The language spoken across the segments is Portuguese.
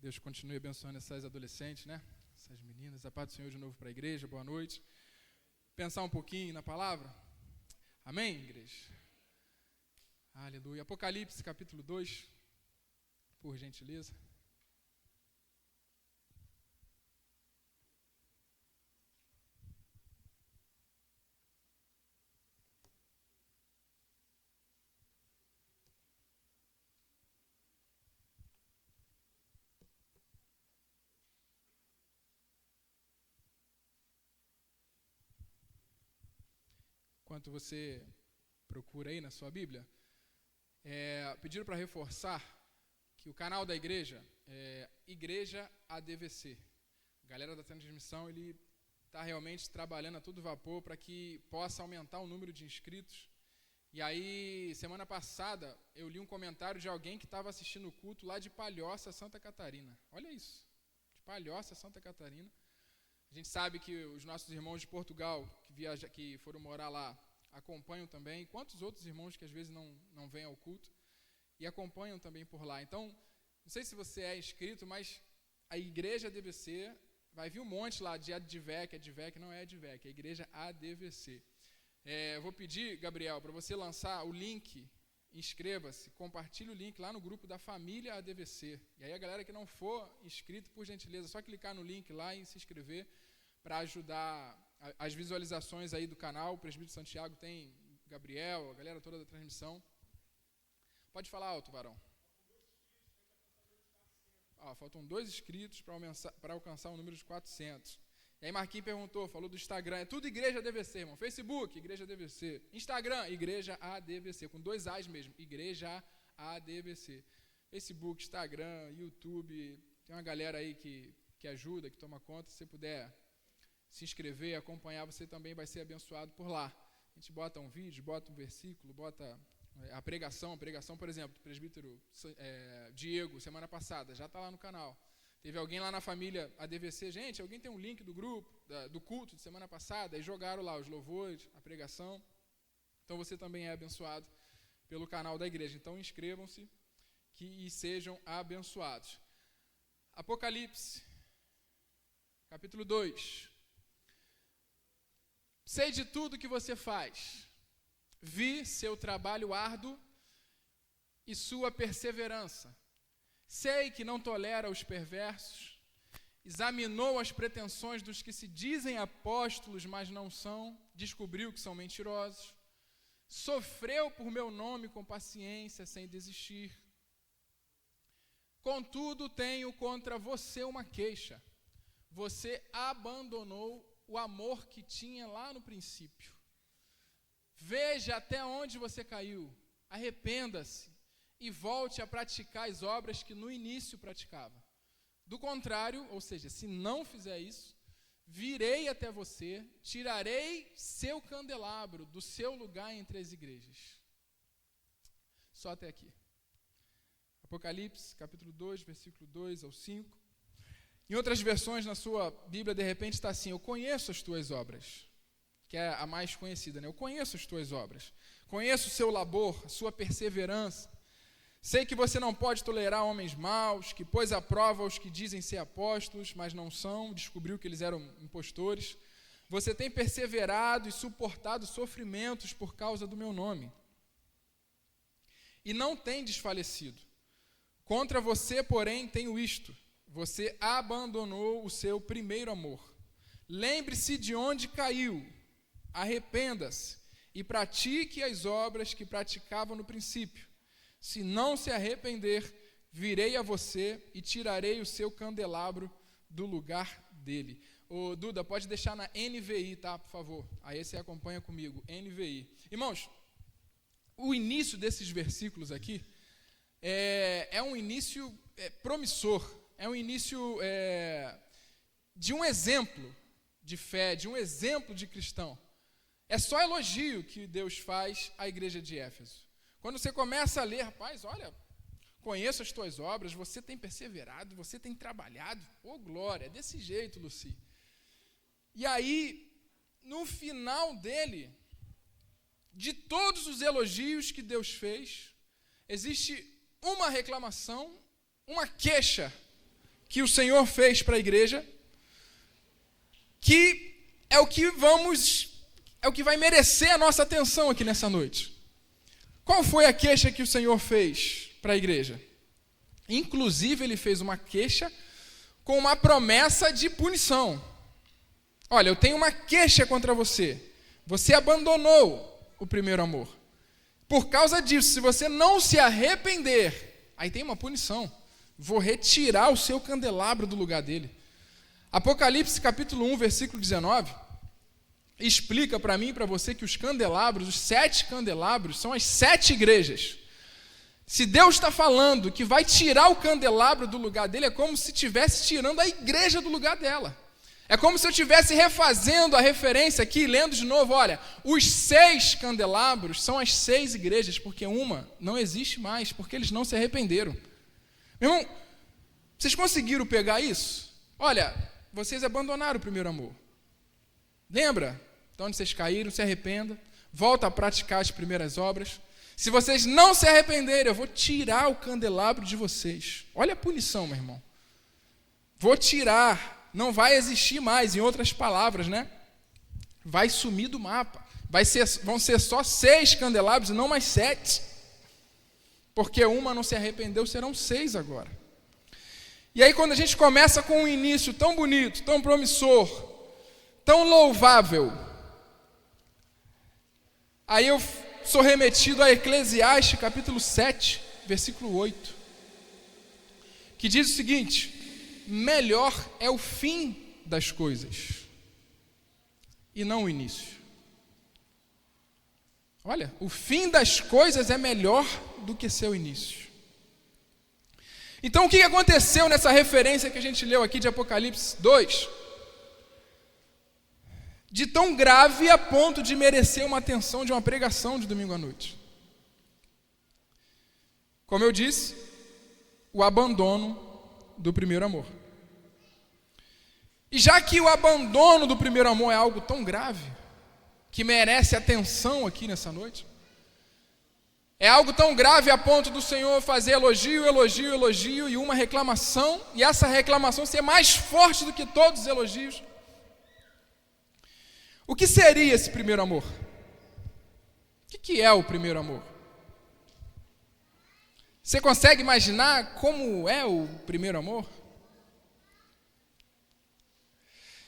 Deus continue abençoando essas adolescentes, né? Essas meninas. A paz do Senhor de novo para a igreja. Boa noite. Pensar um pouquinho na palavra. Amém, igreja? Aleluia. Apocalipse, capítulo 2, por gentileza. Enquanto você procura aí na sua Bíblia, pediram para reforçar que o canal da igreja é Igreja ADVC. A galera da transmissão, ele está realmente trabalhando a todo vapor para que possa aumentar o número de inscritos. E aí, semana passada, eu li um comentário de alguém que estava assistindo o culto lá de Palhoça, Santa Catarina. Olha isso, de Palhoça, Santa Catarina. A gente sabe que os nossos irmãos de Portugal, que foram morar lá, acompanham também. Quantos outros irmãos que às vezes não vêm ao culto e acompanham também por lá. Então, não sei se você é inscrito, mas a Igreja ADVC, vai vir um monte lá de ADVEC, não é ADVEC, é a Igreja ADVC. Eu vou pedir, Gabriel, para você lançar o link, inscreva-se, compartilhe o link lá no grupo da família ADVC. E aí a galera que não for inscrito, por gentileza, é só clicar no link lá e se inscrever para ajudar as visualizações aí do canal. O presbítero Santiago tem, Gabriel, a galera toda da transmissão. Pode falar alto, varão. Faltam 2 inscritos para alcançar o número de 400. E aí Marquinhos perguntou, falou do Instagram. É tudo Igreja ADVC, irmão. Facebook, Igreja ADVC. Instagram, Igreja ADVC, com 2 A's mesmo. Igreja ADVC. Facebook, Instagram, YouTube. Tem uma galera aí que ajuda, que toma conta. Se você puder se inscrever, acompanhar, você também vai ser abençoado por lá. A gente bota um vídeo, bota um versículo, bota a pregação, por exemplo, do presbítero Diego, semana passada, já está lá no canal. Teve alguém lá na família ADVC, gente, alguém tem um link do grupo, do culto de semana passada, e jogaram lá os louvores, a pregação. Então você também é abençoado pelo canal da igreja. Então inscrevam-se e sejam abençoados. Apocalipse, capítulo 2. Sei de tudo que você faz, vi seu trabalho árduo e sua perseverança. Sei que não tolera os perversos, examinou as pretensões dos que se dizem apóstolos, mas não são, descobriu que são mentirosos, sofreu por meu nome com paciência, sem desistir. Contudo, tenho contra você uma queixa. Você abandonou o amor que tinha lá no princípio. Veja até onde você caiu, arrependa-se e volte a praticar as obras que no início praticava. Do contrário, ou seja, se não fizer isso, virei até você, tirarei seu candelabro do seu lugar entre as igrejas. Só até aqui. Apocalipse, capítulo 2, versículo 2 ao 5. Em outras versões na sua Bíblia, de repente está assim: eu conheço as tuas obras, que é a mais conhecida, né? Eu conheço as tuas obras, conheço o seu labor, a sua perseverança. Sei que você não pode tolerar homens maus, que pôs à prova os que dizem ser apóstolos, mas não são, descobriu que eles eram impostores. Você tem perseverado e suportado sofrimentos por causa do meu nome. E não tem desfalecido. Contra você, porém, tenho isto: você abandonou o seu primeiro amor. Lembre-se de onde caiu, arrependa-se e pratique as obras que praticava no princípio. Se não se arrepender, virei a você e tirarei o seu candelabro do lugar dele. Ô, Duda, pode deixar na NVI, tá, por favor? Aí você acompanha comigo, NVI. Irmãos, o início desses versículos aqui é um início promissor, é um início de um exemplo de fé, de um exemplo de cristão. É só elogio que Deus faz à igreja de Éfeso. Quando você começa a ler, rapaz, olha, conheço as tuas obras, você tem perseverado, você tem trabalhado. Ô, glória, é desse jeito, Luci. E aí, no final dele, de todos os elogios que Deus fez, existe uma reclamação, uma queixa que o Senhor fez para a igreja, que é o que vai merecer a nossa atenção aqui nessa noite. Qual foi a queixa que o Senhor fez para a igreja? Inclusive, ele fez uma queixa com uma promessa de punição. Olha, eu tenho uma queixa contra você. Você abandonou o primeiro amor. Por causa disso, se você não se arrepender, aí tem uma punição. Vou retirar o seu candelabro do lugar dele. Apocalipse capítulo 1, versículo 19, explica para mim e para você que os candelabros, os 7 candelabros, são as 7 igrejas. Se Deus está falando que vai tirar o candelabro do lugar dele, é como se estivesse tirando a igreja do lugar dela. É como se eu estivesse refazendo a referência aqui, lendo de novo, olha, os 6 candelabros são as 6 igrejas, porque uma não existe mais, porque eles não se arrependeram. Meu irmão, vocês conseguiram pegar isso? Olha, vocês abandonaram o primeiro amor. Lembra de onde vocês caíram? Se arrependa, volta a praticar as primeiras obras. Se vocês não se arrependerem, eu vou tirar o candelabro de vocês. Olha a punição, meu irmão. Vou tirar, não vai existir mais, em outras palavras, né? Vai sumir do mapa. Vão ser só 6 candelabros e não mais 7. Porque uma não se arrependeu, serão 6 agora. E aí quando a gente começa com um início tão bonito, tão promissor, tão louvável, aí eu sou remetido a Eclesiastes capítulo 7, versículo 8, que diz o seguinte: melhor é o fim das coisas e não o início. Olha, o fim das coisas é melhor do que seu início. Então o que aconteceu nessa referência que a gente leu aqui de Apocalipse 2? De tão grave a ponto de merecer uma atenção de uma pregação de domingo à noite. Como eu disse, o abandono do primeiro amor. E já que o abandono do primeiro amor é algo tão grave, que merece atenção aqui nessa noite, é algo tão grave a ponto do Senhor fazer elogio, elogio, elogio e uma reclamação, e essa reclamação ser mais forte do que todos os elogios. O que seria esse primeiro amor? O que é o primeiro amor? Você consegue imaginar como é o primeiro amor?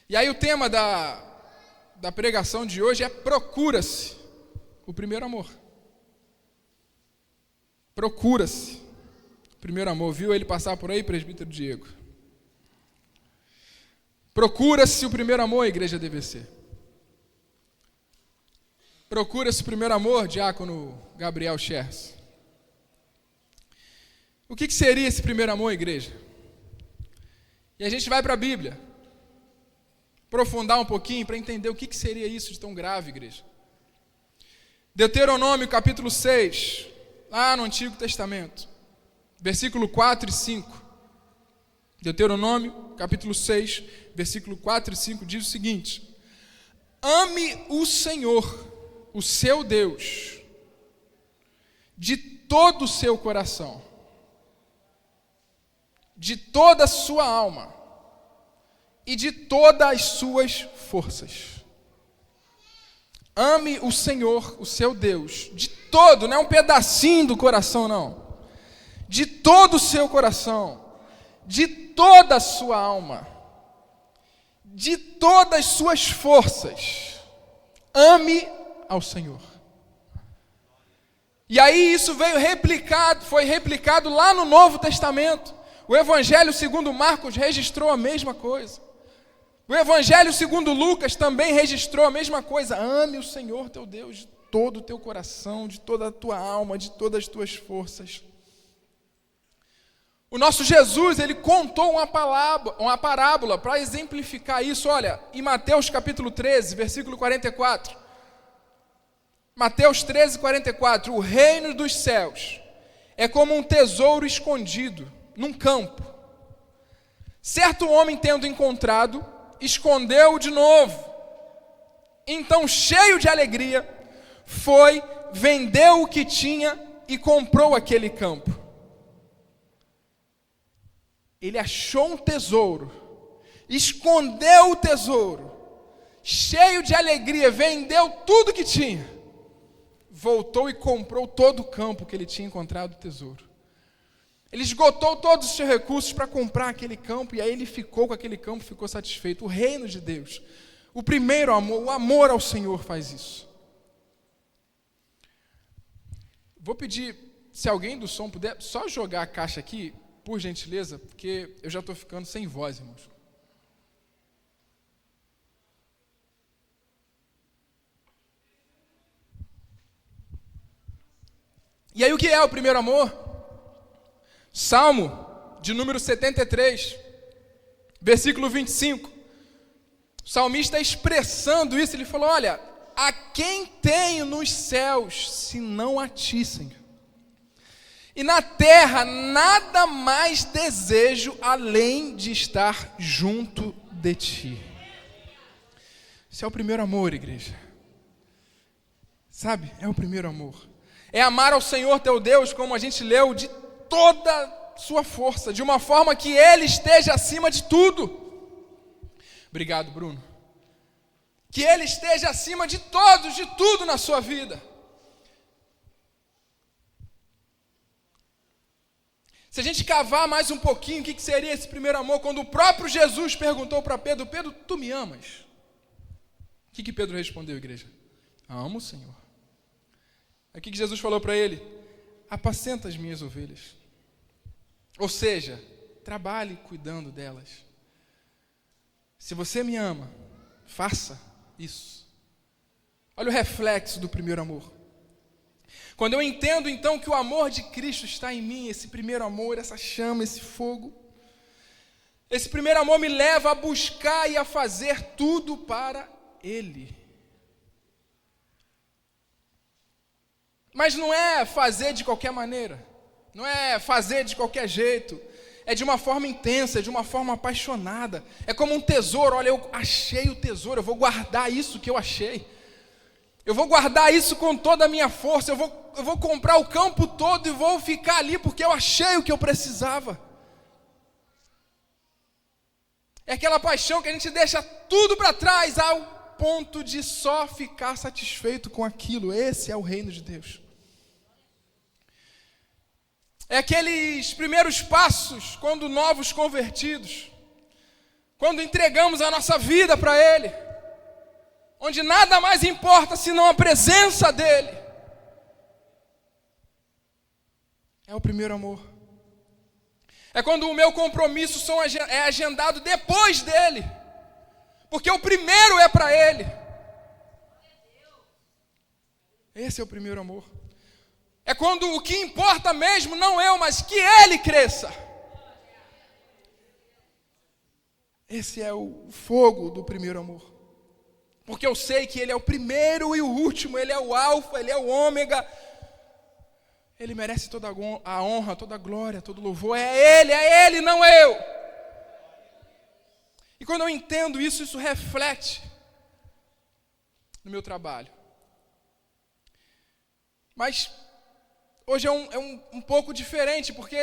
E aí o tema da pregação de hoje é: procura-se o primeiro amor. Procura-se o primeiro amor. Viu ele passar por aí, presbítero Diego? Procura-se o primeiro amor, igreja DVC. Procura-se o primeiro amor, diácono Gabriel Schers. O que seria esse primeiro amor, igreja? E a gente vai para a Bíblia, aprofundar um pouquinho para entender o que seria isso de tão grave, igreja. Deuteronômio capítulo 6, lá no Antigo Testamento, versículo 4 e 5. Deuteronômio capítulo 6, versículo 4 e 5 diz o seguinte: ame o Senhor, o seu Deus, de todo o seu coração, de toda a sua alma e de todas as suas forças. Ame o Senhor, o seu Deus, de todo, não é um pedacinho do coração, não. De todo o seu coração, de toda a sua alma, de todas as suas forças. Ame ao Senhor. E aí isso foi replicado lá no Novo Testamento. O Evangelho segundo Marcos registrou a mesma coisa. O Evangelho segundo Lucas também registrou a mesma coisa. Ame o Senhor teu Deus de todo o teu coração, de toda a tua alma, de todas as tuas forças. O nosso Jesus, ele contou uma parábola para exemplificar isso. Olha, em Mateus capítulo 13, versículo 44. Mateus 13, 44. O reino dos céus é como um tesouro escondido num campo. Certo homem, tendo encontrado, escondeu-o de novo. Então, cheio de alegria, foi, vendeu o que tinha e comprou aquele campo. ele achou um tesouro, escondeu o tesouro, cheio de alegria, vendeu tudo que tinha, voltou e comprou todo o campo que ele tinha encontrado o tesouro. Ele esgotou todos os seus recursos para comprar aquele campo, e aí ele ficou com aquele campo, ficou satisfeito. O reino de Deus, o primeiro amor, o amor ao Senhor faz isso. Vou pedir, se alguém do som puder, só jogar a caixa aqui, por gentileza, porque eu já estou ficando sem voz, irmãos. E aí o que é o primeiro amor? Salmo de número 73, versículo 25. O salmista expressando isso, ele falou: olha, a quem tenho nos céus, senão a ti, Senhor? E na terra nada mais desejo, além de estar junto de ti. Esse é o primeiro amor, igreja. Sabe, é o primeiro amor. É amar ao Senhor teu Deus, como a gente leu, de toda a sua força, de uma forma que Ele esteja acima de tudo. Obrigado, Bruno. Que Ele esteja acima de todos, de tudo na sua vida. Se a gente cavar mais um pouquinho, o que seria esse primeiro amor? Quando o próprio Jesus perguntou para Pedro: Pedro, tu me amas? O que Pedro respondeu, igreja? Amo, Senhor. O que Jesus falou para ele? Apacenta as minhas ovelhas. Ou seja, trabalhe cuidando delas. Se você me ama, faça isso. Olha o reflexo do primeiro amor. Quando eu entendo então que o amor de Cristo está em mim, esse primeiro amor, essa chama, esse fogo, esse primeiro amor me leva a buscar e a fazer tudo para Ele. Mas não é fazer de qualquer maneira, não é fazer de qualquer jeito, é de uma forma intensa, é de uma forma apaixonada. É como um tesouro. Olha, eu achei o tesouro, eu vou guardar isso que eu achei. Eu vou guardar isso com toda a minha força, eu vou comprar o campo todo e vou ficar ali porque eu achei o que eu precisava. É aquela paixão que a gente deixa tudo para trás ao ponto de só ficar satisfeito com aquilo. Esse é o reino de Deus. É aqueles primeiros passos, quando novos convertidos, quando entregamos a nossa vida para Ele, onde nada mais importa senão a presença dEle. É o primeiro amor. É quando o meu compromisso é agendado depois dEle, porque o primeiro é para Ele. Esse é o primeiro amor. É quando o que importa mesmo não eu, mas que Ele cresça. Esse é o fogo do primeiro amor. Porque eu sei que Ele é o primeiro e o último, Ele é o alfa, Ele é o ômega. Ele merece toda a honra, toda a glória, todo o louvor. É Ele, não eu. E quando eu entendo isso, isso reflete no meu trabalho. Mas hoje é um pouco diferente, porque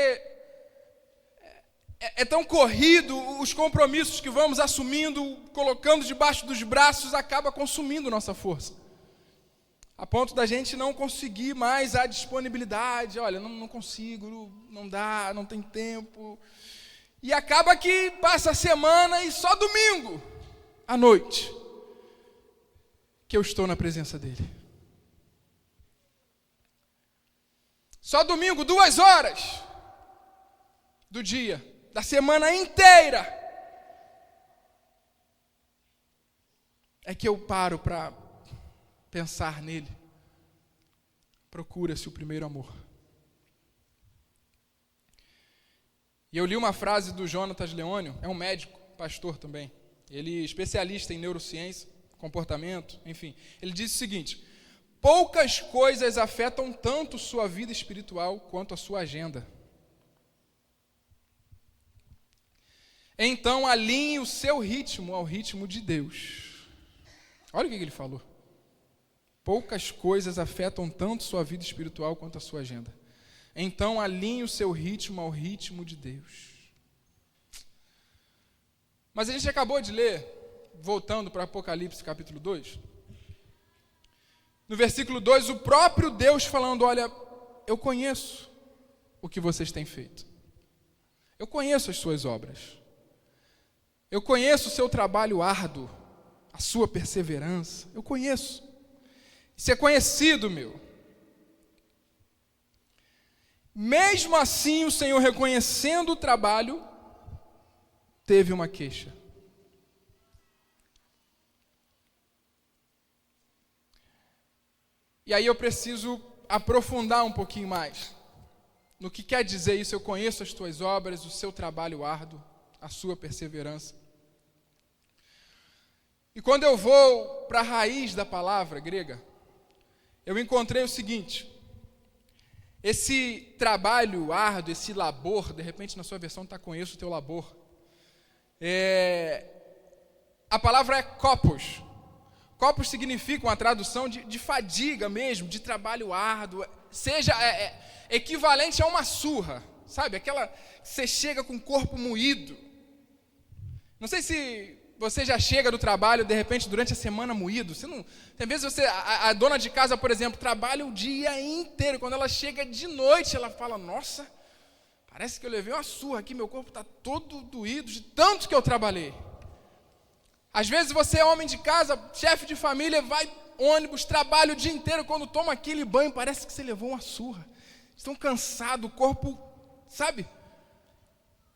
é tão corrido, os compromissos que vamos assumindo, colocando debaixo dos braços, acaba consumindo nossa força. A ponto da gente não conseguir mais a disponibilidade. Olha, não consigo, não dá, não tem tempo. E acaba que passa a semana e só domingo, à noite, que eu estou na presença dEle. Só domingo, 2 horas do dia, da semana inteira, é que eu paro para pensar nele. Procura-se o primeiro amor. E eu li uma frase do Jonatas Leônio, é um médico, pastor também. Ele é especialista em neurociência, comportamento, enfim. Ele disse o seguinte: poucas coisas afetam tanto sua vida espiritual quanto a sua agenda. Então alinhe o seu ritmo ao ritmo de Deus. Olha o que ele falou. Poucas coisas afetam tanto sua vida espiritual quanto a sua agenda. Então alinhe o seu ritmo ao ritmo de Deus. Mas a gente acabou de ler, voltando para Apocalipse capítulo 2, no versículo 2, o próprio Deus falando, olha, eu conheço o que vocês têm feito. Eu conheço as suas obras. Eu conheço o seu trabalho árduo, a sua perseverança. Eu conheço. Isso é conhecido, meu. Mesmo assim, o Senhor, reconhecendo o trabalho, teve uma queixa. E aí eu preciso aprofundar um pouquinho mais no que quer dizer isso. Eu conheço as tuas obras, o seu trabalho árduo, a sua perseverança. E quando eu vou para a raiz da palavra grega, eu encontrei o seguinte: esse trabalho árduo, esse labor, de repente na sua versão está conheço o teu labor. A palavra é kopos. Kopos significa uma tradução de fadiga mesmo, de trabalho árduo, seja equivalente a uma surra, sabe? Aquela que você chega com o corpo moído. Não sei se você já chega do trabalho, de repente, durante a semana moído. Tem vezes a dona de casa, por exemplo, trabalha o dia inteiro. Quando ela chega de noite, ela fala, nossa, parece que eu levei uma surra aqui, meu corpo está todo doído de tanto que eu trabalhei. Às vezes você é homem de casa, chefe de família, vai ônibus, trabalha o dia inteiro, quando toma aquele banho, parece que você levou uma surra. Estão cansados, o corpo, sabe?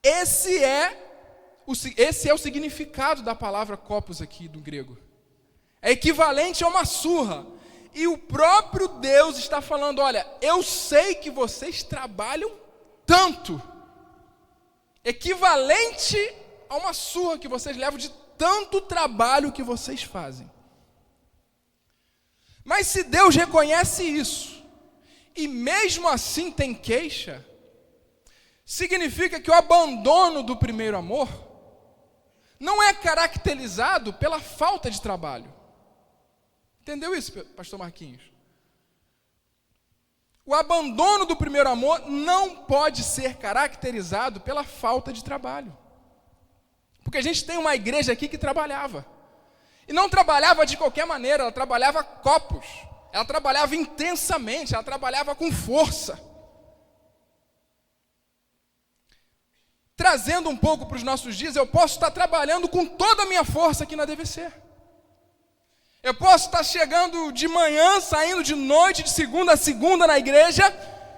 Esse é o significado da palavra kopos aqui do grego. É equivalente a uma surra. E o próprio Deus está falando, olha, eu sei que vocês trabalham tanto. Equivalente a uma surra que vocês levam de tanto trabalho que vocês fazem. Mas se Deus reconhece isso, e mesmo assim tem queixa, significa que o abandono do primeiro amor não é caracterizado pela falta de trabalho. Entendeu isso, pastor Marquinhos? O abandono do primeiro amor não pode ser caracterizado pela falta de trabalho. Porque a gente tem uma igreja aqui que trabalhava. E não trabalhava de qualquer maneira, ela trabalhava kopos. Ela trabalhava intensamente, ela trabalhava com força. Trazendo um pouco para os nossos dias, eu posso estar trabalhando com toda a minha força aqui na DVC. Eu posso estar chegando de manhã, saindo de noite, de segunda a segunda na igreja.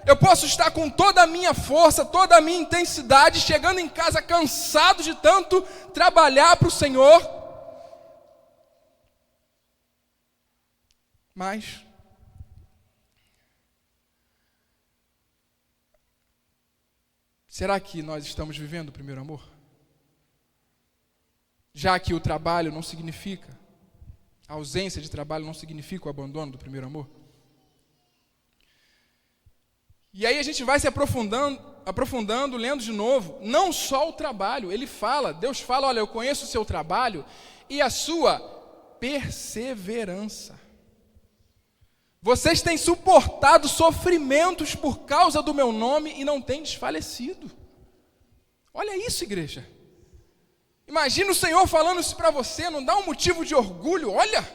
Eu posso estar com toda a minha força, toda a minha intensidade, chegando em casa cansado de tanto trabalhar para o Senhor. Mas será que nós estamos vivendo o primeiro amor? Já que o trabalho não significa, a ausência de trabalho não significa o abandono do primeiro amor? E aí a gente vai se aprofundando, lendo de novo, não só o trabalho, Deus fala, olha, eu conheço o seu trabalho e a sua perseverança. Vocês têm suportado sofrimentos por causa do meu nome e não têm desfalecido. Olha isso, igreja. Imagina o Senhor falando isso para você, não dá um motivo de orgulho? Olha,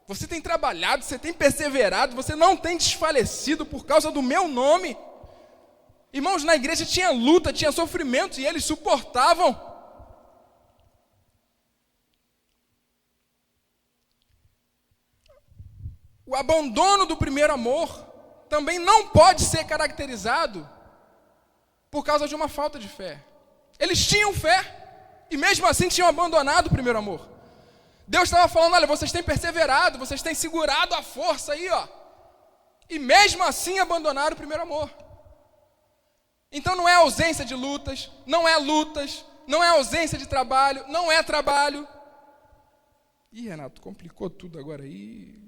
você tem trabalhado, você tem perseverado, você não tem desfalecido por causa do meu nome. Irmãos, na igreja tinha luta, tinha sofrimento e eles suportavam. O abandono do primeiro amor também não pode ser caracterizado por causa de uma falta de fé. Eles tinham fé e mesmo assim tinham abandonado o primeiro amor. Deus estava falando, olha, vocês têm perseverado, vocês têm segurado a força aí, ó. E mesmo assim abandonaram o primeiro amor. Então não é ausência de lutas, não é ausência de trabalho, não é trabalho. Ih, Renato, complicou tudo agora aí.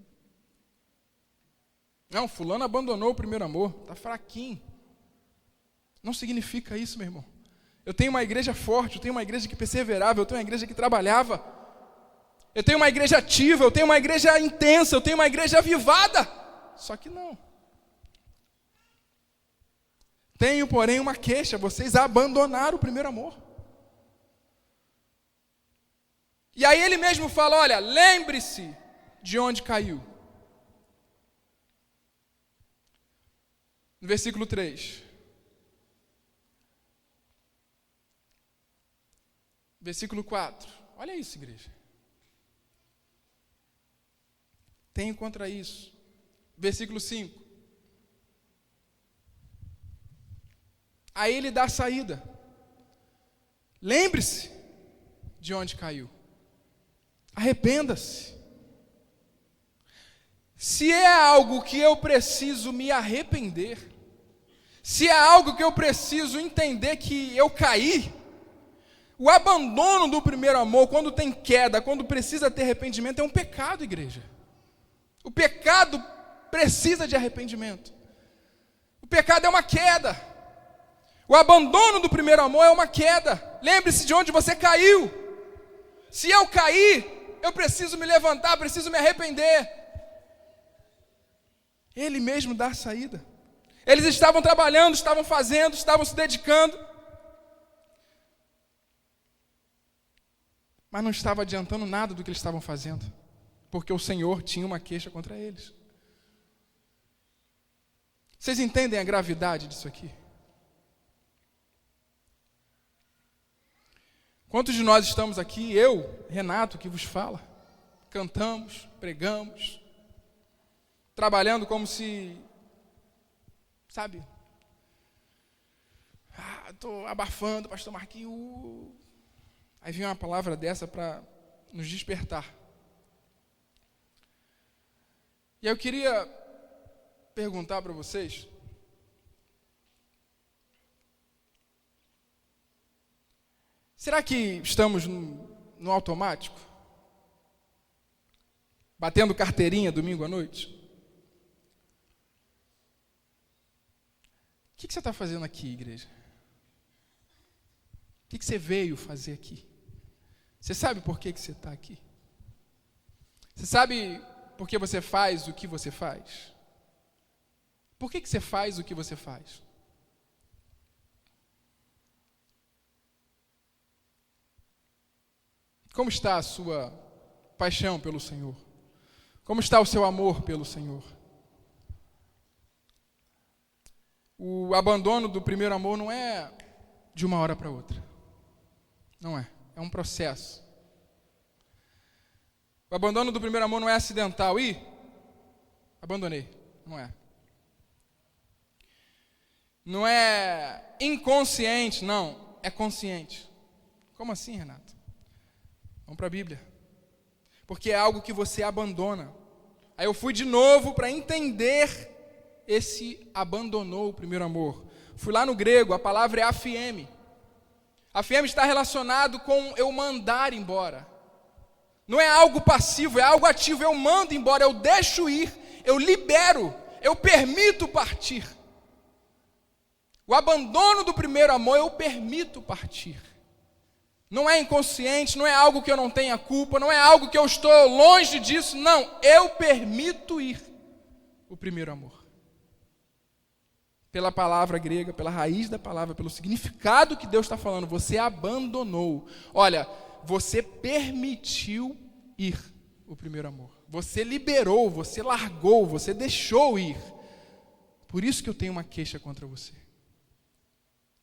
Não, fulano abandonou o primeiro amor, está fraquinho. Não significa isso, meu irmão. Eu tenho uma igreja forte, eu tenho uma igreja que perseverava, eu tenho uma igreja que trabalhava. Eu tenho uma igreja ativa, eu tenho uma igreja intensa, eu tenho uma igreja avivada. Só que não. Tenho, porém, uma queixa, vocês abandonaram o primeiro amor. E aí ele mesmo fala, olha, lembre-se de onde caiu. No versículo 3. Versículo 4. Olha isso, igreja. Tenho contra isso. Versículo 5. Aí ele dá a saída. Lembre-se de onde caiu. Arrependa-se. Se é algo que eu preciso me arrepender, se é algo que eu preciso entender que eu caí, o abandono do primeiro amor, quando tem queda, quando precisa ter arrependimento, é um pecado, igreja. O pecado precisa de arrependimento. O pecado é uma queda. O abandono do primeiro amor é uma queda. Lembre-se de onde você caiu. Se eu cair, eu preciso me levantar, preciso me arrepender. Ele mesmo dá a saída. Eles estavam trabalhando, estavam fazendo, estavam se dedicando. Mas não estava adiantando nada do que eles estavam fazendo. Porque o Senhor tinha uma queixa contra eles. Vocês entendem a gravidade disso aqui? Quantos de nós estamos aqui, eu, Renato, que vos fala, cantamos, pregamos, trabalhando como se, sabe, estou abafando, pastor Marquinhos, aí vem uma palavra dessa para nos despertar. E eu queria perguntar para vocês, será que estamos no automático? Batendo carteirinha domingo à noite? O que você está fazendo aqui, igreja? O que você veio fazer aqui? Você sabe por que você está aqui? Você sabe por que você faz o que você faz? Por que você faz o que você faz? Como está a sua paixão pelo Senhor? Como está o seu amor pelo Senhor? O abandono do primeiro amor não é de uma hora para outra. Não é. É um processo. O abandono do primeiro amor não é acidental. Abandonei. Não é. Não é inconsciente, não. É consciente. Como assim, Renato? Vamos para a Bíblia. Porque é algo que você abandona. Aí eu fui de novo para entender esse abandonou o primeiro amor. Fui lá no grego, a palavra é afieme. Afieme está relacionado com eu mandar embora. Não é algo passivo, é algo ativo. Eu mando embora, eu deixo ir, eu libero, eu permito partir. O abandono do primeiro amor, eu permito partir. Não é inconsciente, não é algo que eu não tenha culpa, não é algo que eu estou longe disso, não. Eu permito ir o primeiro amor. Pela palavra grega, pela raiz da palavra, pelo significado que Deus está falando, você abandonou. Olha, você permitiu ir o primeiro amor. Você liberou, você largou, você deixou ir. Por isso que eu tenho uma queixa contra você.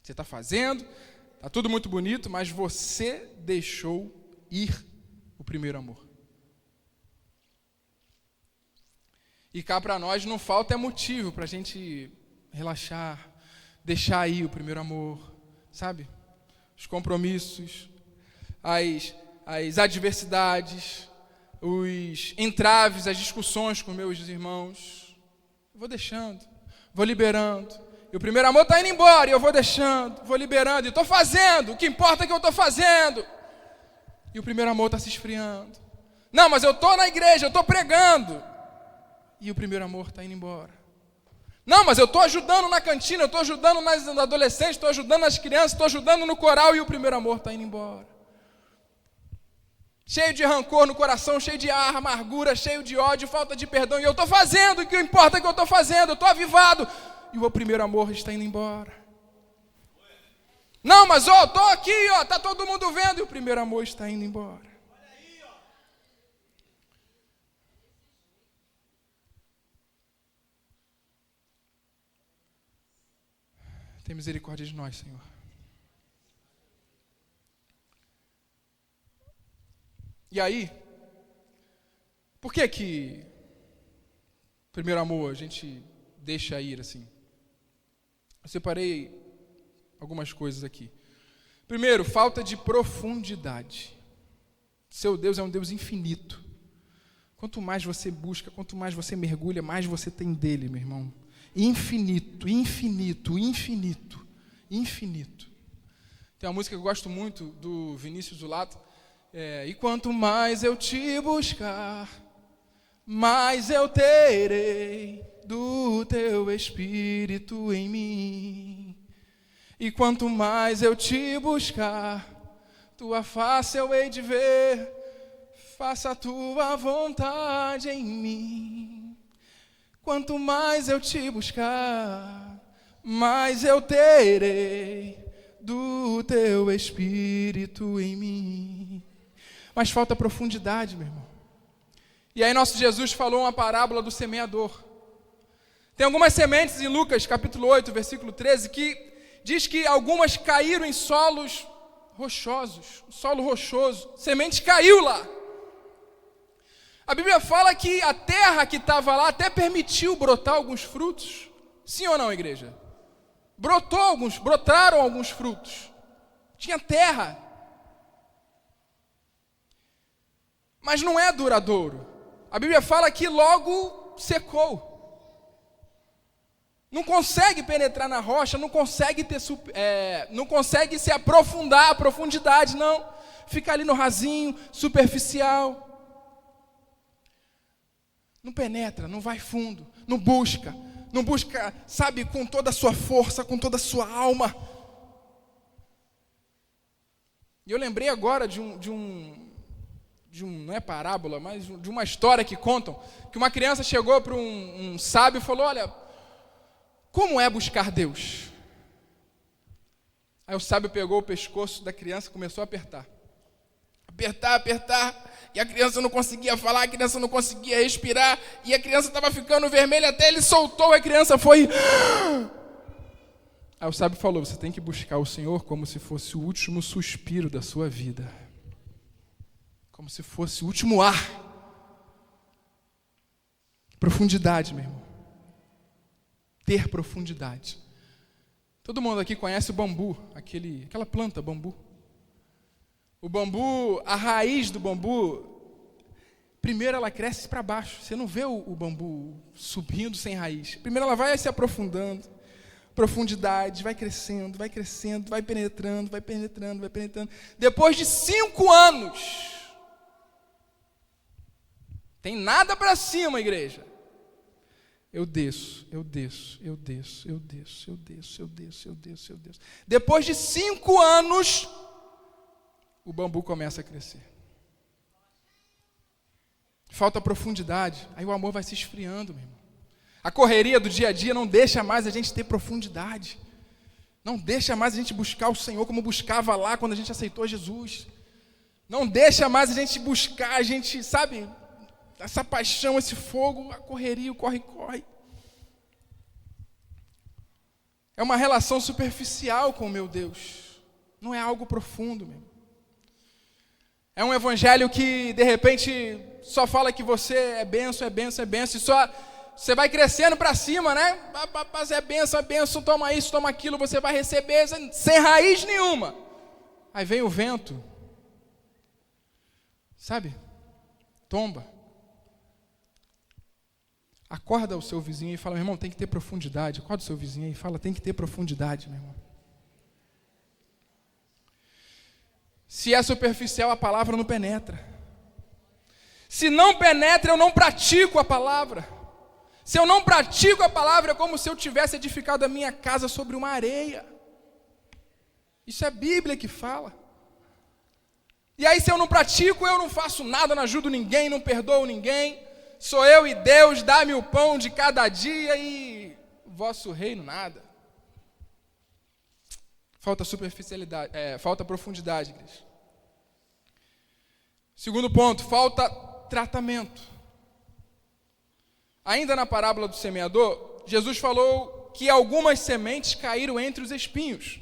Você está fazendo, está tudo muito bonito, mas você deixou ir o primeiro amor. E cá para nós não falta motivo para a gente relaxar, deixar aí o primeiro amor, sabe? Os compromissos, as adversidades, os entraves, as discussões com meus irmãos. Eu vou deixando, vou liberando. E o primeiro amor está indo embora, e eu vou deixando, vou liberando, e estou fazendo, o que importa é que eu estou fazendo. E o primeiro amor está se esfriando. Não, mas eu estou na igreja, eu estou pregando. E o primeiro amor está indo embora. Não, mas eu estou ajudando na cantina, eu estou ajudando nas adolescentes, estou ajudando nas crianças, estou ajudando no coral, e o primeiro amor está indo embora. Cheio de rancor no coração, cheio de amargura, cheio de ódio, falta de perdão, e eu estou fazendo, o que importa é que eu estou fazendo, eu estou avivado. E o primeiro amor está indo embora. Não, mas estou aqui, está todo mundo vendo, e o primeiro amor está indo embora. Tem misericórdia de nós, Senhor. E aí, por que primeiro amor a gente deixa ir assim? Eu separei algumas coisas aqui. Primeiro, falta de profundidade. Seu Deus é um Deus infinito. Quanto mais você busca, quanto mais você mergulha, mais você tem dele, meu irmão. Infinito, infinito, infinito, infinito. Tem uma música que eu gosto muito, do Vinícius Zulato. E quanto mais eu te buscar, mais eu terei do teu Espírito em mim. E quanto mais eu te buscar, tua face eu hei de ver, faça a tua vontade em mim. Quanto mais eu te buscar, mais eu terei do teu Espírito em mim. Mas falta profundidade, meu irmão. E aí nosso Jesus falou uma parábola do semeador. Tem algumas sementes em Lucas capítulo 8, versículo 13, que diz que algumas caíram em solos rochosos, solo rochoso, semente caiu lá. A Bíblia fala que a terra que estava lá até permitiu brotar alguns frutos. Sim ou não, igreja? Brotaram alguns frutos. Tinha terra. Mas não é duradouro. A Bíblia fala que logo secou. Não consegue penetrar na rocha, não consegue se aprofundar, a profundidade, não. Fica ali no rasinho, superficial. Não penetra, não vai fundo, não busca, sabe, com toda a sua força, com toda a sua alma. E eu lembrei agora de um, não é parábola, mas de uma história que contam, que uma criança chegou para um sábio e falou: olha, como é buscar Deus? Aí o sábio pegou o pescoço da criança e começou a apertar. Apertar, e a criança não conseguia falar, a criança não conseguia respirar, e a criança estava ficando vermelha, até ele soltou, a criança foi... Aí o sábio falou: você tem que buscar o Senhor como se fosse o último suspiro da sua vida. Como se fosse o último ar. Profundidade, meu irmão. Ter profundidade. Todo mundo aqui conhece o bambu, aquela planta, bambu. O bambu, a raiz do bambu, primeiro ela cresce para baixo. Você não vê o bambu subindo sem raiz. Primeiro ela vai se aprofundando. Profundidade, vai crescendo, vai penetrando. Depois de 5 anos, tem nada para cima, igreja. Eu desço. Depois de 5 anos, o bambu começa a crescer. Falta profundidade, aí o amor vai se esfriando, meu irmão. A correria do dia a dia não deixa mais a gente ter profundidade. Não deixa mais a gente buscar o Senhor como buscava lá quando a gente aceitou Jesus. Não deixa mais a gente buscar, sabe, essa paixão, esse fogo, a correria, o corre-corre. É uma relação superficial com o meu Deus. Não é algo profundo, meu. É um evangelho que, de repente, só fala que você é benção, e só você vai crescendo para cima, né? É benção, toma isso, toma aquilo, você vai receber sem raiz nenhuma. Aí vem o vento, sabe? Tomba. Acorda o seu vizinho e fala: meu irmão, tem que ter profundidade. Acorda o seu vizinho e fala: tem que ter profundidade, meu irmão. Se é superficial, a palavra não penetra. Se não penetra, eu não pratico a palavra. Se eu não pratico a palavra, é como se eu tivesse edificado a minha casa sobre uma areia. Isso é a Bíblia que fala. E aí, se eu não pratico, eu não faço nada, não ajudo ninguém, não perdoo ninguém. Sou eu e Deus, dá-me o pão de cada dia e vosso reino nada. Falta superficialidade, falta profundidade, igreja. Segundo ponto, falta tratamento. Ainda na parábola do semeador, Jesus falou que algumas sementes caíram entre os espinhos.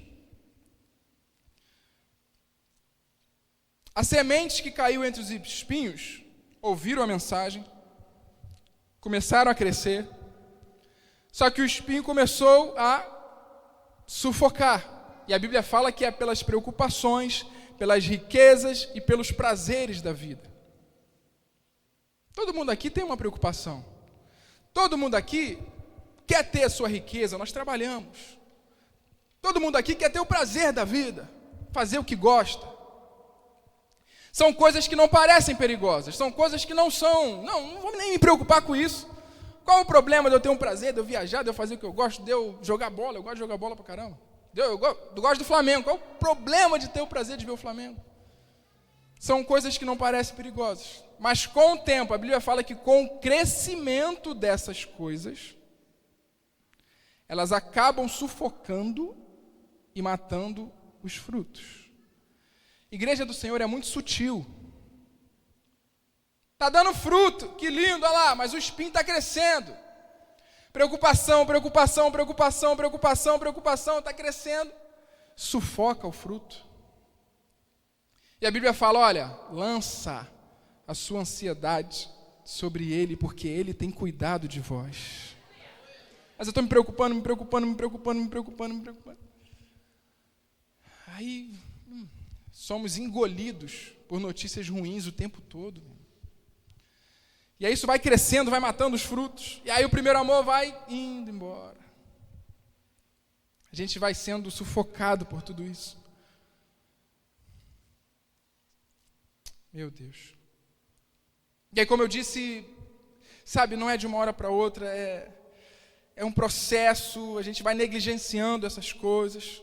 As sementes que caiu entre os espinhos ouviram a mensagem, começaram a crescer, só que o espinho começou a sufocar. E a Bíblia fala que é pelas preocupações, pelas riquezas e pelos prazeres da vida. Todo mundo aqui tem uma preocupação. Todo mundo aqui quer ter a sua riqueza, nós trabalhamos. Todo mundo aqui quer ter o prazer da vida, fazer o que gosta. São coisas que não parecem perigosas, são coisas que não vou nem me preocupar com isso. Qual o problema de eu ter um prazer, de eu viajar, de eu fazer o que eu gosto, de eu jogar bola? Eu gosto de jogar bola pra caramba. Eu gosto do Flamengo. Qual o problema de ter o prazer de ver o Flamengo? São coisas que não parecem perigosas. Mas com o tempo, a Bíblia fala que com o crescimento dessas coisas, elas acabam sufocando e matando os frutos. Igreja do Senhor é muito sutil. Está dando fruto, que lindo, olha lá, mas o espinho está crescendo. Preocupação, preocupação, preocupação, preocupação, preocupação, está crescendo, sufoca o fruto. E a Bíblia fala, olha, lança a sua ansiedade sobre ele, porque ele tem cuidado de vós. Mas eu estou me preocupando. Aí, somos engolidos por notícias ruins o tempo todo. E aí isso vai crescendo, vai matando os frutos. E aí o primeiro amor vai indo embora. A gente vai sendo sufocado por tudo isso. Meu Deus. E aí, como eu disse, sabe, não é de uma hora para outra, é um processo, a gente vai negligenciando essas coisas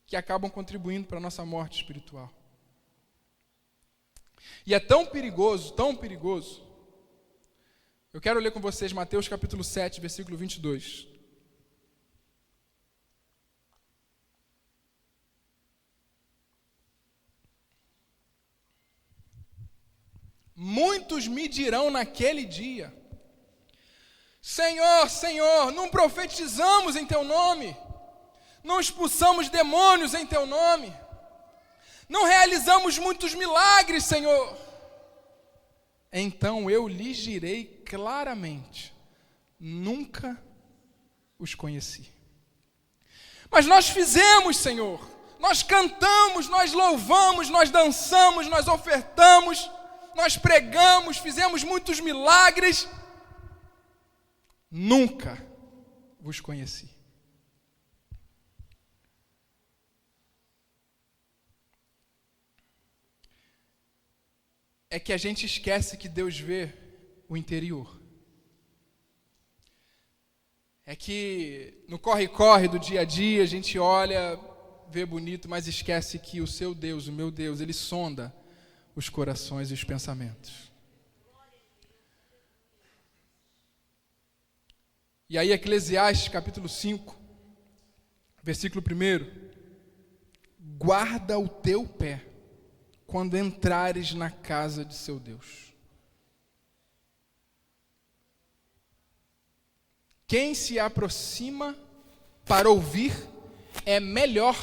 que acabam contribuindo para a nossa morte espiritual. E é tão perigoso, eu quero ler com vocês Mateus capítulo 7, versículo 22. Muitos me dirão naquele dia, Senhor, Senhor, não profetizamos em Teu nome, não expulsamos demônios em Teu nome, não realizamos muitos milagres, Senhor. Então eu lhes direi claramente, nunca os conheci. Mas nós fizemos, Senhor, nós cantamos, nós louvamos, nós dançamos, nós ofertamos, nós pregamos, fizemos muitos milagres, nunca vos conheci. É que a gente esquece que Deus vê o interior. É que no corre-corre do dia a dia a gente olha, vê bonito, mas esquece que o seu Deus, o meu Deus, Ele sonda os corações e os pensamentos. E aí Eclesiastes capítulo 5, versículo 1, guarda o teu pé quando entrares na casa de seu Deus. Quem se aproxima para ouvir é melhor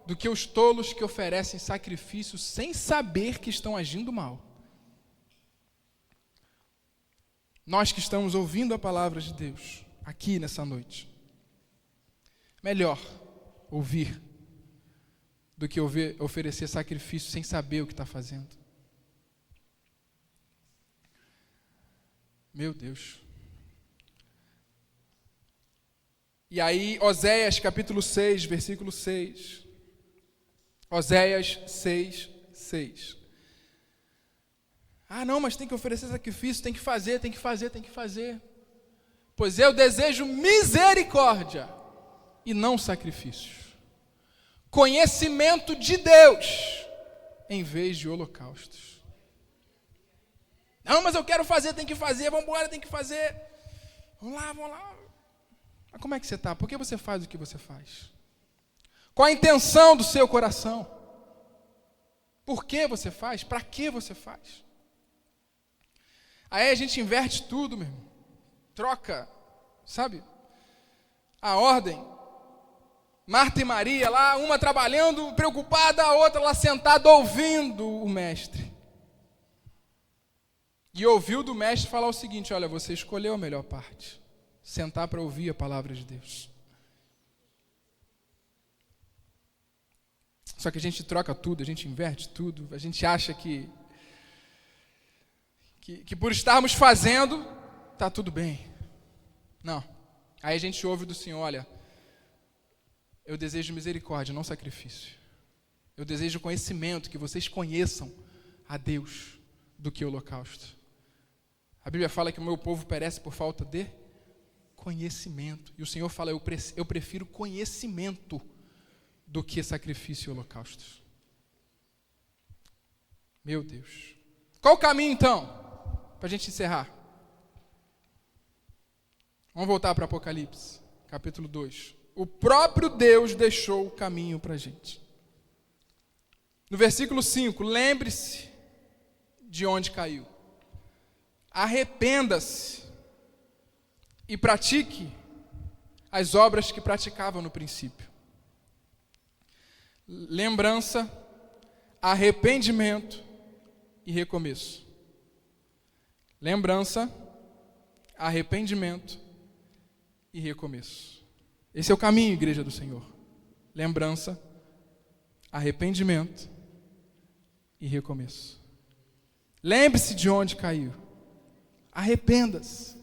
do que os tolos que oferecem sacrifícios sem saber que estão agindo mal. Nós que estamos ouvindo a palavra de Deus aqui nessa noite, melhor ouvir do que oferecer sacrifício sem saber o que está fazendo. Meu Deus. E aí, Oséias capítulo 6, versículo 6. Oséias 6, 6. Ah, não, mas tem que oferecer sacrifício, tem que fazer. Pois eu desejo misericórdia e não sacrifícios. Conhecimento de Deus em vez de holocaustos. Não, mas eu quero fazer, tem que fazer, vamos embora, tem que fazer. Vamos lá. Mas como é que você está? Por que você faz o que você faz? Qual a intenção do seu coração? Por que você faz? Para que você faz? Aí a gente inverte tudo, meu irmão. Troca, sabe? a ordem. Marta e Maria lá, uma trabalhando, preocupada, a outra lá sentada ouvindo o mestre. E ouviu do mestre falar o seguinte: olha, você escolheu a melhor parte, sentar para ouvir a palavra de Deus. Só que a gente troca tudo, a gente inverte tudo, a gente acha que por estarmos fazendo, está tudo bem. Não. Aí a gente ouve do Senhor: olha, eu desejo misericórdia, não sacrifício. Eu desejo conhecimento, que vocês conheçam a Deus do que o holocausto. A Bíblia fala que o meu povo perece por falta de conhecimento. E o Senhor fala: eu prefiro conhecimento do que sacrifício e holocausto. Meu Deus. Qual o caminho então? Para a gente encerrar. Vamos voltar para Apocalipse, capítulo 2. O próprio Deus deixou o caminho para a gente. No versículo 5, lembre-se de onde caiu. Arrependa-se e pratique as obras que praticava no princípio. Lembrança, arrependimento e recomeço. Lembrança, arrependimento e recomeço. Esse é o caminho, igreja do Senhor. Lembrança, arrependimento e recomeço. Lembre-se de onde caiu. Arrependa-se.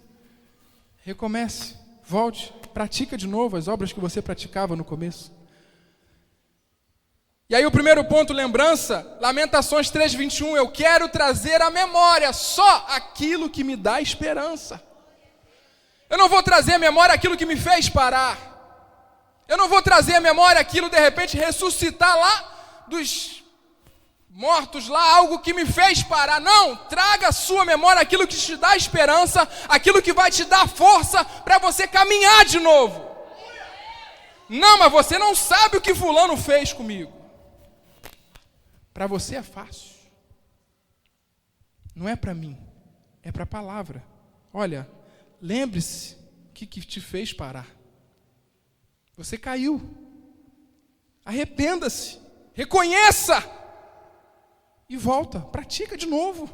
Recomece. Volte. Pratica de novo as obras que você praticava no começo. E aí o primeiro ponto, lembrança, Lamentações 3:21, eu quero trazer à memória só aquilo que me dá esperança. Eu não vou trazer à memória aquilo que me fez parar. Eu não vou trazer à memória aquilo, de repente, ressuscitar lá dos mortos, lá, algo que me fez parar. Não, traga à sua memória aquilo que te dá esperança, aquilo que vai te dar força para você caminhar de novo. Não, mas você não sabe o que fulano fez comigo. Para você é fácil. Não é para mim, é para a palavra. Olha, lembre-se o que te fez parar. Você caiu. Arrependa-se. Reconheça. E volta. Pratica de novo.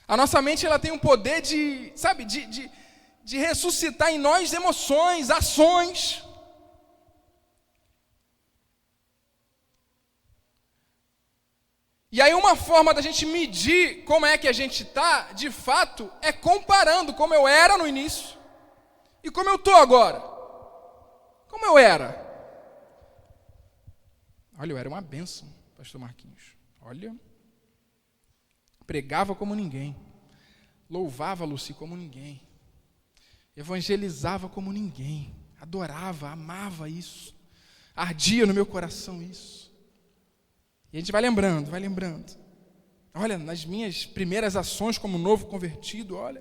A nossa mente, ela tem um poder de ressuscitar em nós emoções, ações. E aí uma forma da gente medir como é que a gente está, de fato, é comparando como eu era no início e como eu estou agora. Como eu era? Olha, eu era uma bênção, pastor Marquinhos. Olha, pregava como ninguém, louvava Luci como ninguém, evangelizava como ninguém, adorava, amava isso, ardia no meu coração isso. E a gente vai lembrando. Olha, nas minhas primeiras ações como novo convertido, olha.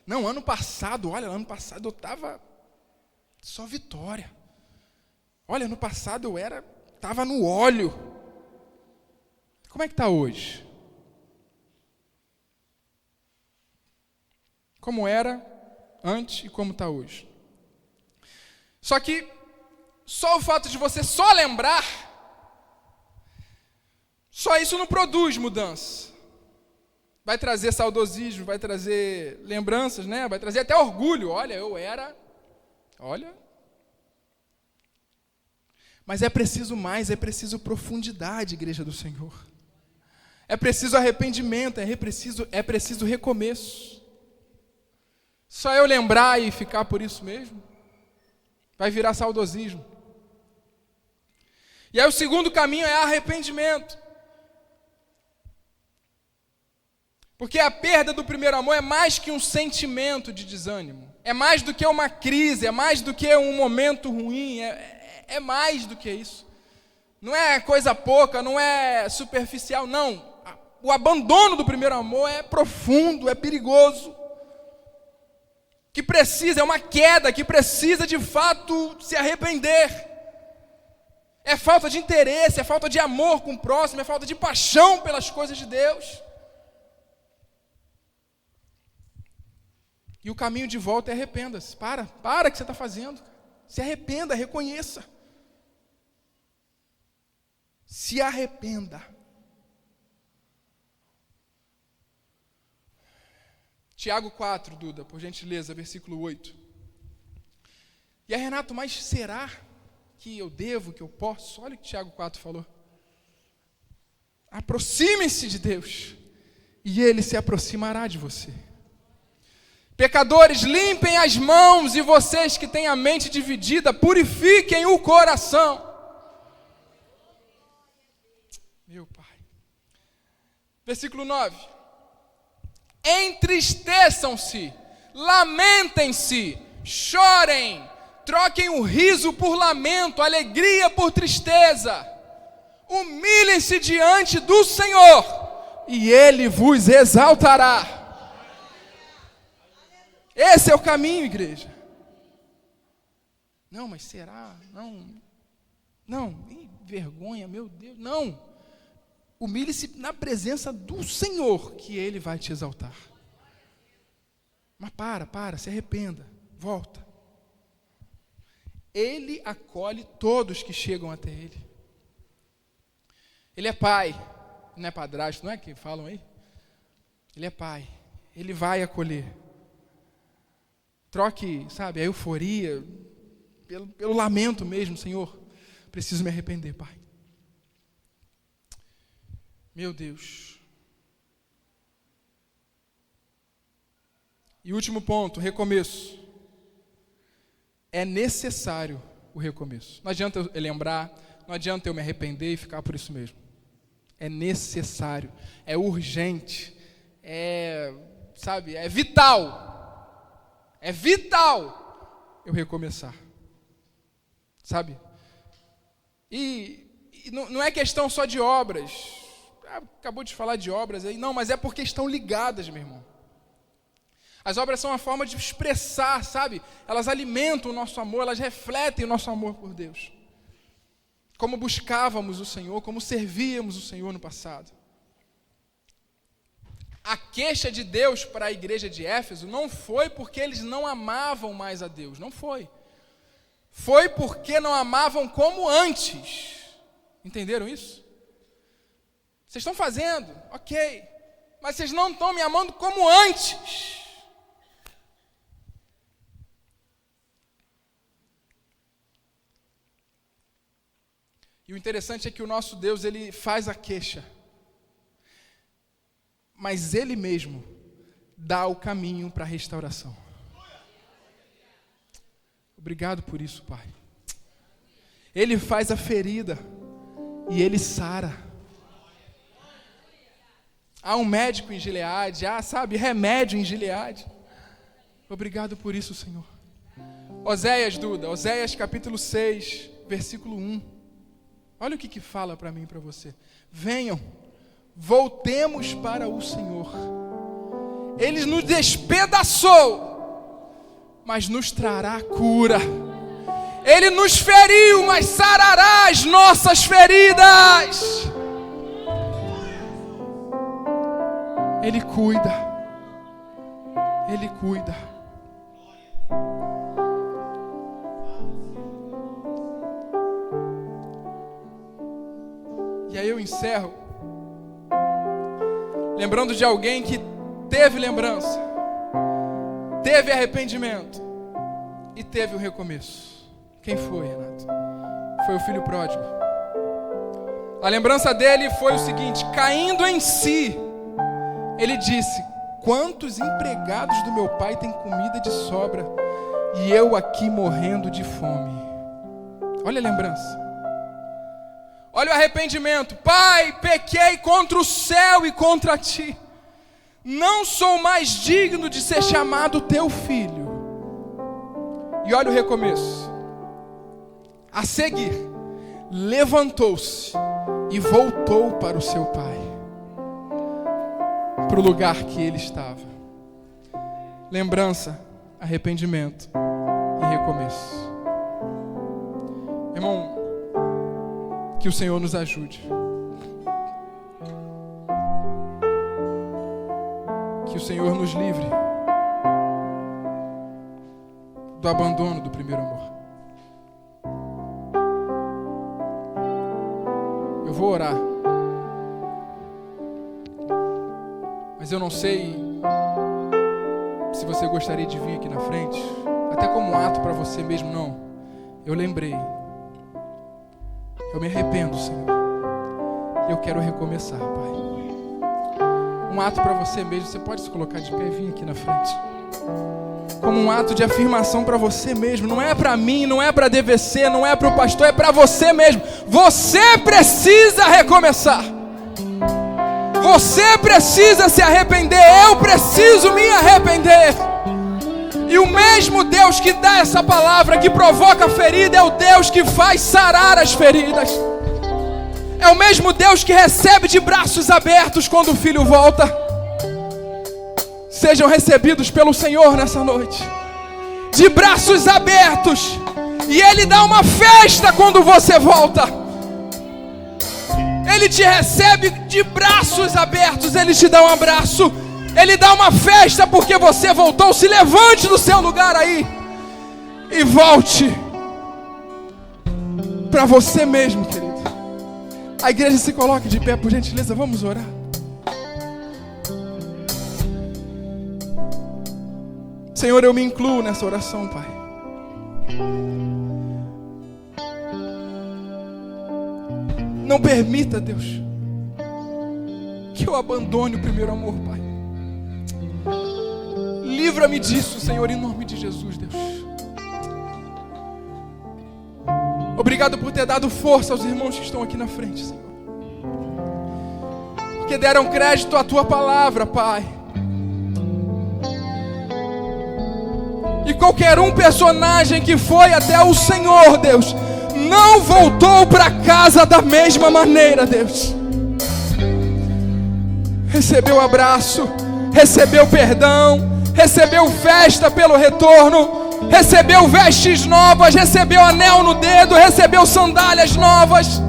Não, ano passado eu estava só vitória. Olha, ano passado eu estava no óleo. Como é que está hoje? Como era antes e como está hoje. Só que, só o fato de você só lembrar, só isso não produz mudança. Vai trazer saudosismo, vai trazer lembranças, né? Vai trazer até orgulho. Olha, eu era... Olha. Mas é preciso mais, é preciso profundidade, igreja do Senhor. É preciso arrependimento, é preciso recomeço. Só eu lembrar e ficar por isso mesmo, vai virar saudosismo. E aí o segundo caminho é arrependimento. Porque a perda do primeiro amor é mais que um sentimento de desânimo. É mais do que uma crise, é mais do que um momento ruim, é mais do que isso. Não é coisa pouca, não é superficial, não. O abandono do primeiro amor é profundo, é perigoso. Que precisa, é uma queda, que precisa de fato se arrepender. É falta de interesse, é falta de amor com o próximo, é falta de paixão pelas coisas de Deus. E o caminho de volta é arrependa-se. Para o que você está fazendo. Se arrependa, reconheça. Se arrependa. Tiago 4, Duda, por gentileza, versículo 8. E aí, Renato, mas será que eu devo, que eu posso? Olha o que Tiago 4 falou. Aproximem-se de Deus, e Ele se aproximará de você. Pecadores, limpem as mãos, e vocês que têm a mente dividida, purifiquem o coração. Meu Pai. Versículo 9. Entristeçam-se, lamentem-se, chorem, troquem o riso por lamento, alegria por tristeza. Humilhem-se diante do Senhor, e Ele vos exaltará. Esse é o caminho, igreja. Não, mas será? Não, vergonha, meu Deus, não. Humilhe-se na presença do Senhor, que Ele vai te exaltar. Mas para, se arrependa, volta. Ele acolhe todos que chegam até Ele. Ele é pai, não é padrasto, não é que falam aí? Ele é pai, Ele vai acolher. Troque, sabe, a euforia pelo lamento mesmo. Senhor, preciso me arrepender, Pai. Meu Deus. E último ponto, recomeço. É necessário o recomeço. Não adianta eu lembrar, não adianta eu me arrepender e ficar por isso mesmo. É necessário, é urgente, é vital. É vital eu recomeçar. Sabe? E não é questão só de obras. Acabou de falar de obras aí. Não, mas é porque estão ligadas, meu irmão. As obras são uma forma de expressar, sabe? Elas alimentam o nosso amor, elas refletem o nosso amor por Deus. Como buscávamos o Senhor, como servíamos o Senhor no passado. A queixa de Deus para a igreja de Éfeso não foi porque eles não amavam mais a Deus, não foi. Foi porque não amavam como antes. Entenderam isso? Vocês estão fazendo, ok, mas vocês não estão me amando como antes. E o interessante é que o nosso Deus, Ele faz a queixa. Mas Ele mesmo dá o caminho para a restauração. Obrigado por isso, Pai. Ele faz a ferida e Ele sara. Há um médico em Gileade, remédio em Gileade. Obrigado por isso, Senhor. Oséias, Duda, Oséias capítulo 6, versículo 1. Olha o que fala para mim e para você. Venham, voltemos para o Senhor. Ele nos despedaçou, mas nos trará cura. Ele nos feriu, mas sarará as nossas feridas. Ele cuida. Ele cuida. E aí eu encerro lembrando de alguém que teve lembrança, teve arrependimento e teve o recomeço. Quem foi, Renato? Foi o filho pródigo. A lembrança dele foi o seguinte: caindo em si, ele disse: quantos empregados do meu pai têm comida de sobra e eu aqui morrendo de fome? Olha a lembrança. Olha o arrependimento. Pai, pequei contra o céu e contra ti. Não sou mais digno de ser chamado teu filho. E olha o recomeço. A seguir, levantou-se e voltou para o seu pai, para o lugar que ele estava. Lembrança, arrependimento e recomeço. Irmão, que o Senhor nos ajude. Que o Senhor nos livre do abandono do primeiro amor. Eu vou orar, mas eu não sei se você gostaria de vir aqui na frente, até como um ato para você mesmo. Não, eu lembrei, eu me arrependo, Senhor, eu quero recomeçar, Pai. Um ato para você mesmo. Você pode se colocar de pé e vir aqui na frente, como um ato de afirmação para você mesmo. Não é para mim, não é para DVC, não é para o pastor, é para você mesmo. Você precisa recomeçar. Você precisa se arrepender. Eu preciso me arrepender. E o mesmo Deus que dá essa palavra, que provoca a ferida, é o Deus que faz sarar as feridas. É o mesmo Deus que recebe de braços abertos quando o filho volta. Sejam recebidos pelo Senhor nessa noite, de braços abertos. E Ele dá uma festa quando você volta. Ele te recebe de braços abertos. Ele te dá um abraço. Ele dá uma festa porque você voltou. Se levante do seu lugar aí e volte para você mesmo, querido. A igreja se coloque de pé, por gentileza. Vamos orar. Senhor, eu me incluo nessa oração, Pai. Não permita, Deus, que eu abandone o primeiro amor, Pai. Livra-me disso, Senhor, em nome de Jesus, Deus. Obrigado por ter dado força aos irmãos que estão aqui na frente, Senhor, porque deram crédito à Tua palavra, Pai. E qualquer um personagem que foi até o Senhor, Deus, não voltou para casa da mesma maneira, Deus. Recebeu abraço, recebeu perdão, recebeu festa pelo retorno, recebeu vestes novas, recebeu anel no dedo, recebeu sandálias novas.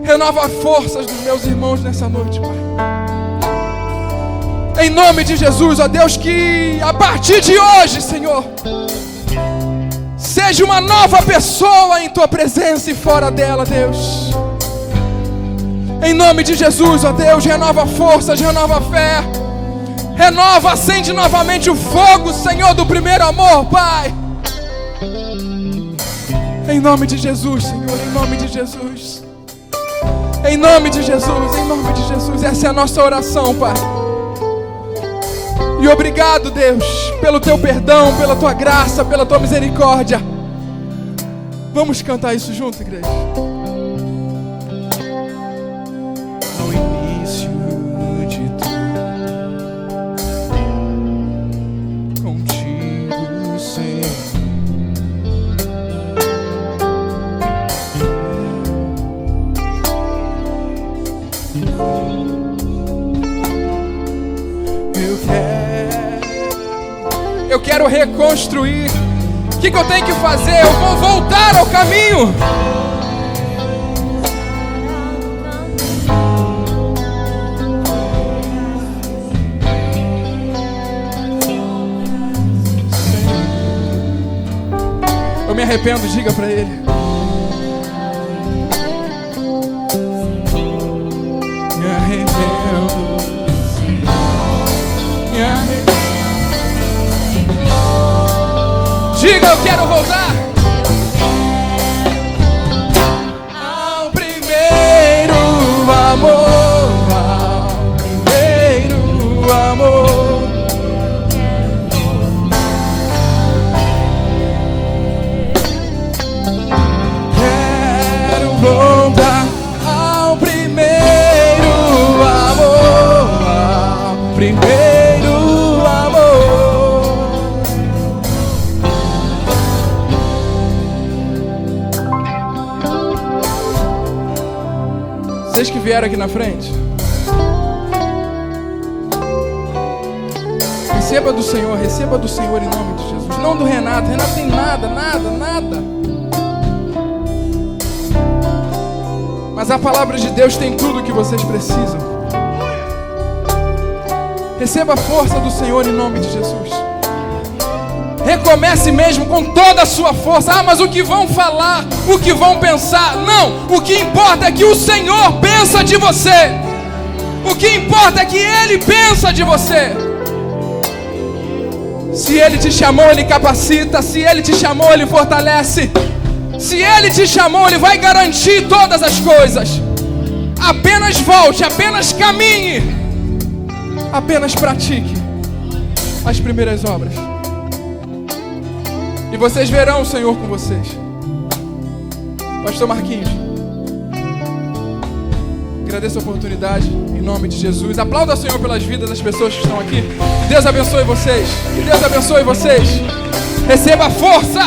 Renova forças dos meus irmãos nessa noite, Pai. Em nome de Jesus, ó Deus, que a partir de hoje, Senhor, seja uma nova pessoa em Tua presença e fora dela, Deus. Em nome de Jesus, ó Deus, renova forças, renova fé. Renova, acende novamente o fogo, Senhor, do primeiro amor, Pai. Em nome de Jesus, Senhor, em nome de Jesus. Em nome de Jesus, em nome de Jesus. Essa é a nossa oração, Pai. E obrigado, Deus, pelo Teu perdão, pela Tua graça, pela Tua misericórdia. Vamos cantar isso junto, igreja. No início de tudo, contigo, Senhor. Eu quero reconstruir. O que eu tenho que fazer? Eu vou voltar ao caminho. Eu me arrependo, diga pra Ele. Me arrependo. Me arrependo. Diga, eu quero voltar Ao primeiro amor, ao primeiro amor. Quero voltar ao primeiro amor, ao primeiro amor. Vocês que vieram aqui na frente, receba do Senhor em nome de Jesus. Não do Renato. Renato tem nada. Mas a palavra de Deus tem tudo o que vocês precisam. Receba a força do Senhor em nome de Jesus. Recomece mesmo com toda a sua força. Ah, mas o que vão falar? O que vão pensar? Não, o que importa é que o Senhor pensa de você. O que importa é que Ele pensa de você. Se Ele te chamou, Ele capacita. Se Ele te chamou, Ele fortalece. Se Ele te chamou, Ele vai garantir todas as coisas. Apenas volte, apenas caminhe, apenas pratique as primeiras obras. E vocês verão o Senhor com vocês. Pastor Marquinhos, agradeço a oportunidade em nome de Jesus. Aplauda o Senhor pelas vidas das pessoas que estão aqui. Que Deus abençoe vocês. Que Deus abençoe vocês. Receba força.